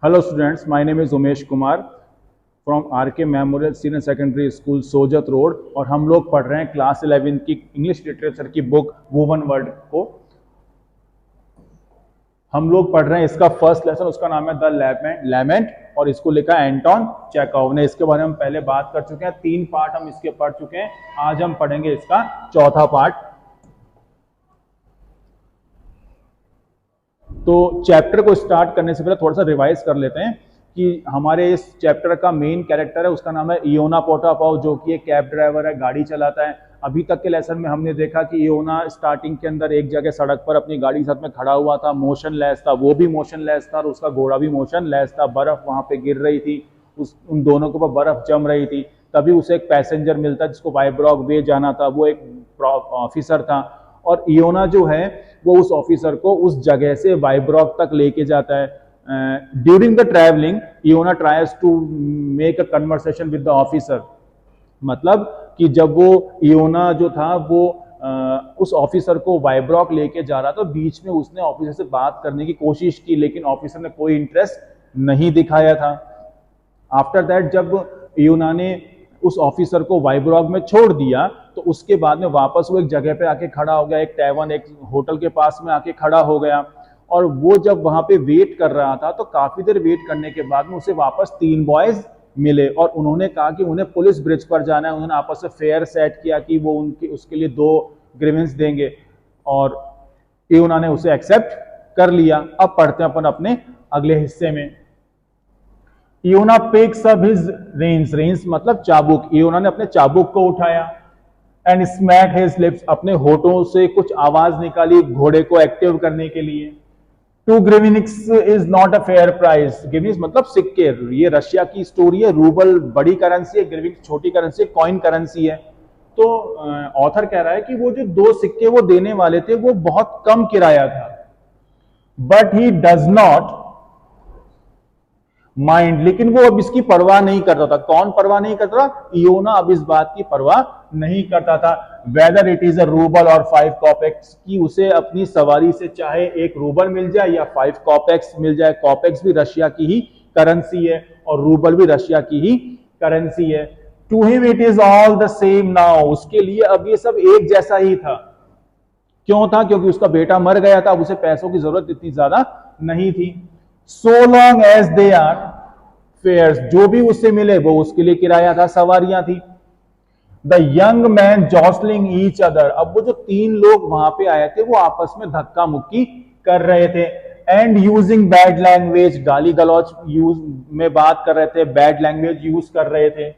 Hello students, my name is Umesh Kumar from RK memorial senior secondary school Sojat road और हम लोग पढ़ रहे हैं क्लास 11 की इंग्लिश लिटरेचर की बुक वुवन वर्ल्ड को। हम लोग पढ़ रहे हैं इसका फर्स्ट लेसन, उसका नाम है द लैमेंट और इसको लिखा है एंटोन चेखोव ने। इसके बारे में हम पहले बात कर चुके हैं, 3 पार्ट हम इसके पढ़ चुके हैं। आज हम पढ़ेंगे इसका चौथा पार्ट। तो चैप्टर को स्टार्ट करने से पहले थोड़ा सा रिवाइज कर लेते हैं कि हमारे इस चैप्टर का मेन कैरेक्टर है, उसका नाम है इयोना पोटापोव, जो कि एक कैब ड्राइवर है, गाड़ी चलाता है। अभी तक के लेसन में हमने देखा कि इयोना स्टार्टिंग के अंदर एक जगह सड़क पर अपनी गाड़ी के साथ में खड़ा हुआ था, मोशनलेस था, वो भी मोशनलेस था और उसका घोड़ा भी मोशनलेस था। बर्फ वहां पे गिर रही थी, उन दोनों के ऊपर बर्फ जम रही थी। तभी उसे एक पैसेंजर मिलता जिसको वाइब्रॉक वे जाना था, वो एक ऑफिसर था और इयोना जो है वो उस ऑफिसर को उस जगह से वाइब्रॉक तक लेके जाता है। During the travelling Iona tries to make a conversation with the officer, मतलब कि जब वो इयोना जो था वो उस ऑफिसर को वाइब्रॉक लेके जा रहा था, तो बीच में उसने ऑफिसर से बात करने की कोशिश की, लेकिन ऑफिसर ने कोई इंटरेस्ट नहीं दिखाया था। आफ्टर दैट जब इयोना ने उस ऑफिसर को वाइब्रॉक में छोड़ दिया, तो उसके बाद में वापस वो एक जगह पे आके खड़ा हो गया, एक टैवन, एक होटल के पास में आके खड़ा हो गया। और वो जब वहां पे वेट कर रहा था, तो काफी देर वेट करने के बाद में उसे वापस 3 बॉयज मिले और उन्होंने कहा कि उन्हें पुलिस ब्रिज पर जाना है। उन्होंने आपस में फेयर सेट किया कि वो उसके लिए 2 ग्रीवेंस देंगे और इयोना ने उसे एक्सेप्ट कर लिया। अब पढ़ते हैं अपन अपने अगले हिस्से में। इयोना पिक्स अप हिज रेंस मतलब चाबुक। इयोना ने अपने चाबुक को उठाया एंड स्मैक हिज लिप्स, अपने होठों से कुछ आवाज निकाली घोड़े को एक्टिव करने के लिए। 2 grivenniks is not a fair price. Grivenniks मतलब सिक्के, ये रशिया की स्टोरी है। रूबल बड़ी करेंसी है, ग्रीवेनिक्स छोटी करेंसी है, कॉइन करेंसी है। तो ऑथर कह रहा है कि वो जो 2 सिक्के वो देने वाले थे वो बहुत कम किराया था, but he does not mind, लेकिन वो अब इसकी परवाह नहीं करता था। कौन परवाह नहीं करता था? इयोना अब इस बात की परवाह नहीं करता था। Whether it is a rouble और 5 कॉपेक्स, की उसे अपनी सवारी से चाहे 1 रूबल मिल जाए या 5 कॉपेक्स मिल जाए। कॉपेक्स भी रशिया की ही करेंसी है और रूबल भी रशिया की ही करेंसी है। To him it is all the same now, उसके लिए अब ये सब एक जैसा ही था। क्यों था? क्योंकि उसका बेटा मर गया था, अब उसे पैसों की जरूरत इतनी ज्यादा नहीं थी। So long as they are fares, जो भी उससे मिले वो उसके लिए किराया था, सवारियां थी। The young man jostling each other, अब वो जो 3 लोग वहां पे आए थे वो आपस में धक्का मुक्की कर रहे थे। एंड यूजिंग बैड लैंग्वेज, गाली गलौज यूज में बात कर रहे थे, बैड लैंग्वेज यूज कर रहे थे।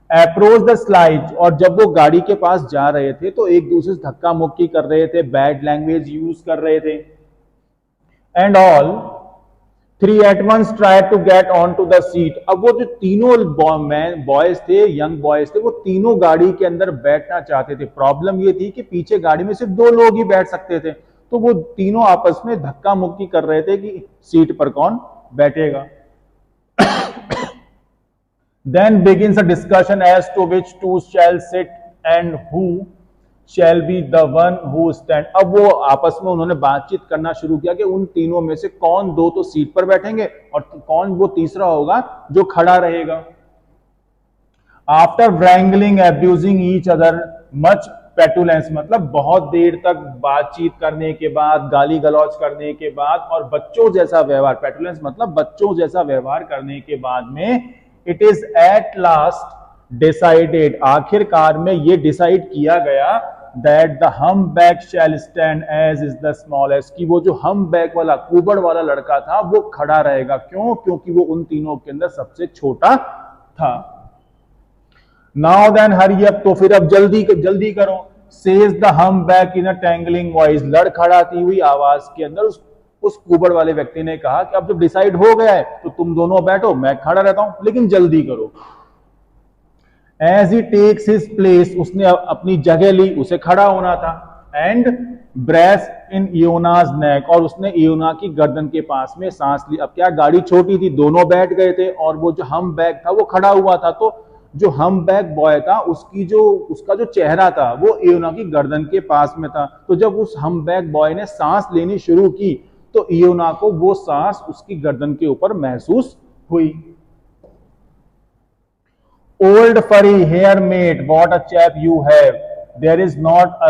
अप्रोच द स्लाइड, और जब वो गाड़ी के पास जा रहे थे तो एक दूसरे से धक्का मुक्की कर रहे थे, बैड लैंग्वेज यूज कर रहे थे। And all 3 at once try to get onto the seat, अब वो जो तीनों बॉयज थे, यंग बॉयज थे, वो तीनों गाड़ी के अंदर बैठना चाहते थे। प्रॉब्लम ये थी कि पीछे गाड़ी में सिर्फ 2 लोग ही बैठ सकते थे, तो वो तीनों आपस में धक्का मुक्की कर रहे थे कि सीट पर कौन बैठेगा। Then begins a discussion as to which 2 shall sit and who shall be the one who stand, अब वो आपस में उन्होंने बातचीत करना शुरू किया कि उन तीनों में से कौन 2 तो सीट पर बैठेंगे और कौन वो तीसरा होगा जो खड़ा रहेगा। After wrangling, abusing each other, much petulance, मतलब बहुत देर तक बातचीत करने के बाद, गाली गलौज करने के बाद और बच्चों जैसा व्यवहार, पेटुलेंस मतलब बच्चों जैसा व्यवहार करने के बाद में, it is at last decided, आखिरकार में ये डिसाइड किया गया, that the humpback shall stand as is the smallest, कि वो जो हम्बैक वाला कुबड़ वाला लड़का था वो खड़ा रहेगा। क्यों? क्योंकि वो उन तीनों के अंदर सबसे छोटा था। नाउ देन हरी अप, तो फिर अब जल्दी जल्दी करो। Says the humpback in a tangling voice, लड़खड़ाती हुई आवाज के अंदर उस कुबड़ वाले व्यक्ति ने कहा कि अब जब डिसाइड हो गया है तो तुम दोनों बैठो, मैं खड़ा रहता हूं, लेकिन जल्दी करो। As he takes his place, उसने अपनी जगह ली, उसे खड़ा होना था। एंड ब्रेस इन इयोनाज नेक, और उसने इयोना की गर्दन के पास में सांस ली। अब क्या, गाड़ी छोटी थी, दोनों बैठ गए थे और वो जो हम बैग था वो खड़ा हुआ था, तो जो हम बैग बॉय था उसका जो चेहरा था वो इयोना की गर्दन के पास में था। तो जब उस हम बैग बॉय ने सांस लेनी शुरू की तो इयोना को वो सांस उसकी गर्दन के ऊपर महसूस हुई। Old furry here mate, what a chap you have, there is not a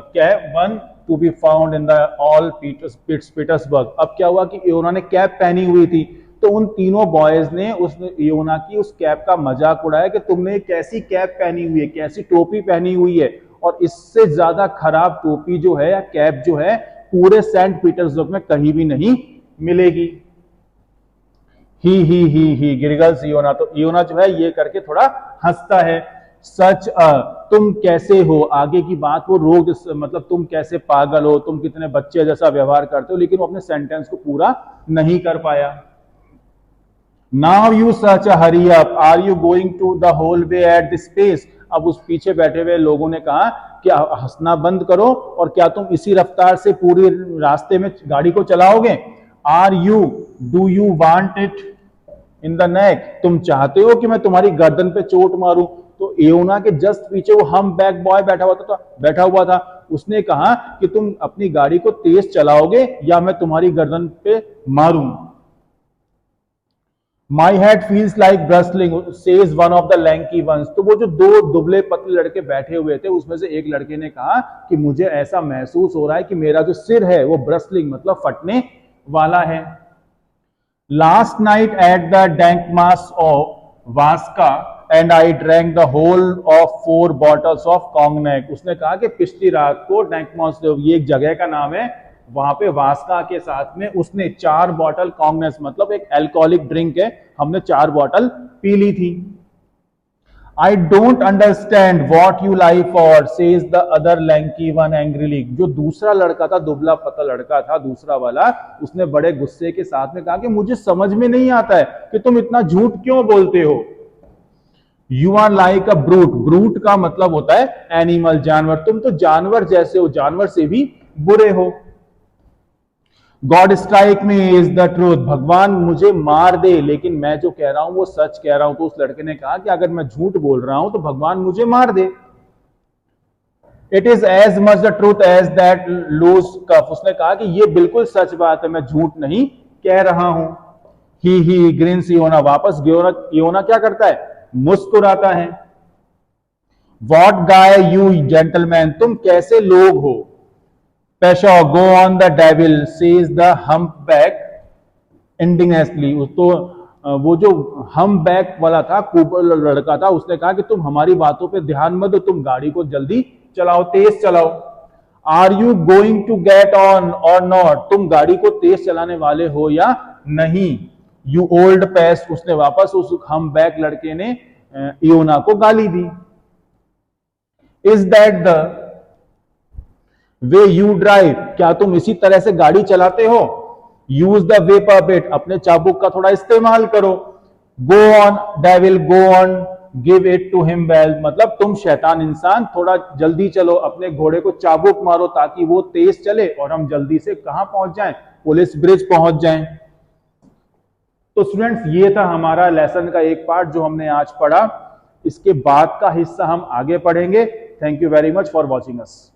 cab one to be found in the all Petersburg. अब क्या हुआ कि इयोना ने कैप पहनी हुई थी, तो उन तीनों बॉयज ने उस इयोना की उस कैप का मजाक उड़ाया कि तुमने कैसी कैप पहनी हुई है, कैसी टोपी पहनी हुई है, और इससे ज्यादा खराब टोपी जो है या कैप जो है पूरे सेंट पीटर्सबर्ग में कहीं भी नहीं मिलेगी। ही गिरगल्स इयोना, तो इयोना जो है ये करके थोड़ा हंसता है। सच तुम कैसे हो, आगे की बात वो रोक, मतलब तुम कैसे पागल हो, तुम कितने बच्चे जैसा व्यवहार करते हो, लेकिन वो अपने सेंटेंस को पूरा नहीं कर पाया। Now you such a hurry up, are you going to the whole way at this pace. अब उस पीछे बैठे हुए लोगों ने कहा कि हंसना बंद करो और क्या तुम इसी रफ्तार से पूरे रास्ते में गाड़ी को चलाओगे। Are you, do you want it in the neck, तुम चाहते हो कि मैं तुम्हारी गर्दन पे चोट मारूं। तो इयोना के जस्ट पीछे वो हम बैक बॉय बैठा हुआ था, उसने कहा कि तुम अपनी गाड़ी को तेज चलाओगे या मैं तुम्हारी गर्दन पे मारूं। My head feels like bursting, says one of the lanky ones. तो वो जो दो दुबले पतले लड़के बैठे हुए थे उसमें से एक लड़के ने कहा कि मुझे ऐसा महसूस हो रहा है कि मेरा जो सिर है वो ब्रसलिंग मतलब फटने वाला है। Last night at the Dankmas of Vaska and I drank the whole of 4 bottles of cognac. उसने कहा कि पिछली रात को डैंकमास, ये एक जगह का नाम है, वहां पे वास्का के साथ में उसने 4 बॉटल कॉन्गनेस मतलब एक अल्कोहलिक ड्रिंक है, हमने 4 बॉटल पी ली थी। I don't understand what you lie for, says the other lanky one angrily. जो दूसरा लड़का था, दुबला पतला लड़का था दूसरा वाला, उसने बड़े गुस्से के साथ में कहा कि मुझे समझ में नहीं आता है कि तुम इतना झूठ क्यों बोलते हो। You are like a brute, brute का मतलब होता है एनिमल, जानवर, तुम तो जानवर जैसे हो, जानवर से भी बुरे हो। God strike me is the truth, भगवान मुझे मार दे लेकिन मैं जो कह रहा हूं वो सच कह रहा हूं। तो उस लड़के ने कहा कि अगर मैं झूठ बोल रहा हूं तो भगवान मुझे मार दे। It is as much the truth as that louse cough, उसने कहा कि ये बिल्कुल सच बात है, मैं झूठ नहीं कह रहा हूं। ही ग्रिन्स इयोना, वापस इयोना क्या करता है, मुस्कुराता है। वॉट गाय यू जेंटलमैन, तुम कैसे लोग हो। पेशा go on the devil, says the humpback indignantly. तो वो जो हम्पबैक वाला था, कुबड़ लड़का था, उसने कहा कि तुम हमारी बातों पे ध्यान मत दो, तुम गाड़ी को जल्दी चलाओ, तेज चलाओ। Are you going to get on or not, तुम गाड़ी को तेज चलाने वाले हो या नहीं। यू ओल्ड पेस्ट, उसने वापस उस हम्पबैक लड़के ने इयोना को गाली दी। Is that the way you drive, क्या तुम इसी तरह से गाड़ी चलाते हो। यूज द वेपर बिट, अपने चाबुक का थोड़ा इस्तेमाल करो। Go on devil go on, give it to him well, मतलब तुम शैतान इंसान थोड़ा जल्दी चलो, अपने घोड़े को चाबुक मारो ताकि वो तेज चले और हम जल्दी से कहां पहुंच जाएं, पुलिस ब्रिज पहुंच जाएं। तो स्टूडेंट्स ये था हमारा लेसन का एक पार्ट जो हमने आज पढ़ा। इसके बाद का हिस्सा हम आगे पढ़ेंगे। Thank you very much for watching us.